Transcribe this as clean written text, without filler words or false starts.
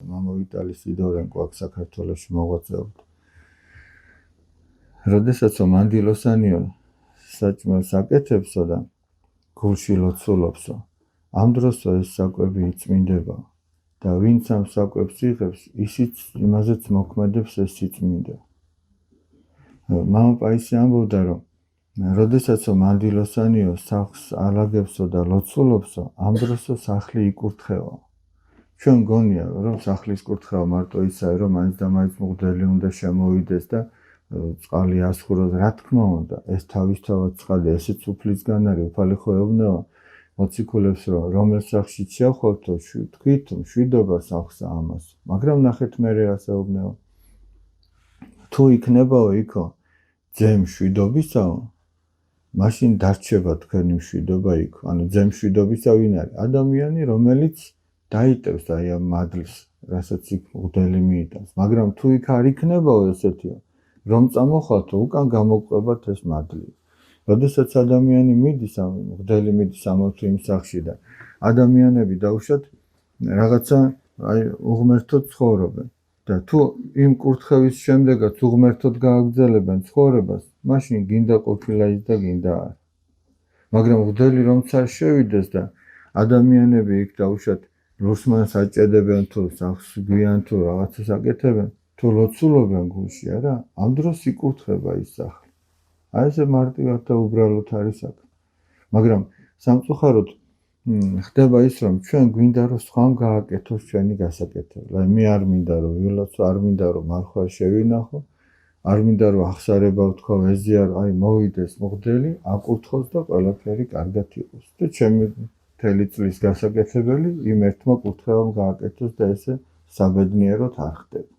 მამა ვიტალი სიდორენკო აქ საქართველოში მოღვაწეობდა. როდესაც მანდილოსანიო საჭმელს აკეთებსო და გულში ლოცულობსო, ამ დროსო ეს საკვები იწმინდება და ვინც ამ საკვებს იღებს, ისიც იმაზეც მოქმედებს ეს სიწმინდე. მამა პაისი ამბობდა, რომ როდესაც მანდილოსანიო სახლს ალაგებსო და ლოცულობსო, ამ დროსო სახლი იკურთხევა. ჩვენ გონია, რომ სახლის კურთხევა მარტო ისაა, რომ მაინც და მაინც მღვდელი უნდა შემოვიდეს და წყალი ასხუროს, რა თქმა უნდა, ეს თავისთავად წყალი ესეც უფლისგან არის, უფალი ხო ეუბნება მოციქულებს, რომ რომელ სახლში შეახვალთო, თქვით, მშვიდობა სახლსა ამას. მაგრამ ნახეთ მერე ასე ეუბნება. თუ იქნებაო იქო ძე მშვიდობისაო, მაშინ დარჩება თქვენი მშვიდობა იქო. ანუ ძე მშვიდობისა ვინ არის? ადამიანი, რომელიც დაიტევს აი ამ მადლს, რასაც იქ მღვდელი მიიტანს. მაგრამ თუ იქ არ იქნებაო ესეთიო, რომ წამოხვალთო, უკან გამოგვყვებათ ეს მადლი. როდესაც ადამიანი მიდის, მღვდელი მიდის ამოთუ იმ სახლში და ადამიანები დაუშვათ რაღაცა აი უღმერთოდ ცხოვრობენ. და თუ იმ კურთხევის შემდეგაც უღმერთოდ გააგრძელებენ ცხოვრებას, მაშინ გინდა ყოფილა ის და გინდა არა. მაგრამ მღვდელი რომც არ შევიდეს და ადამიანები იქ დაუშვათ ლურსმანს აჭედებენ თუ სახლს გვიან თუ რაღაცას აკეთებენ, თუ ლოცულობენ გულში, არა, ამ დროს იკურთხება ის სახლი. აი ესე მარტივად და უბრალოდ არის აქ. მაგრამ სამწუხაროდ ხდება ის, რომ ჩვენ გვინდა რომ სხვამ გააკეთოს ჩვენი გასაკეთებელი. აი მე არ მინდა რომ ვილოცო, არ მინდა რომ მარხვა შევინახო, არ მინდა რომ აღსარება ვთქვა, ეზიარო, აი მოვიდეს მღვდელი, აკურთხოს და ყველაფერი კარგად იყოს. და ჩემი მთელი წლის გასაკეთებელი იმ ერთმა კურთხევამ გააკეთოს და ესე საბედნიეროდ არ ხდება.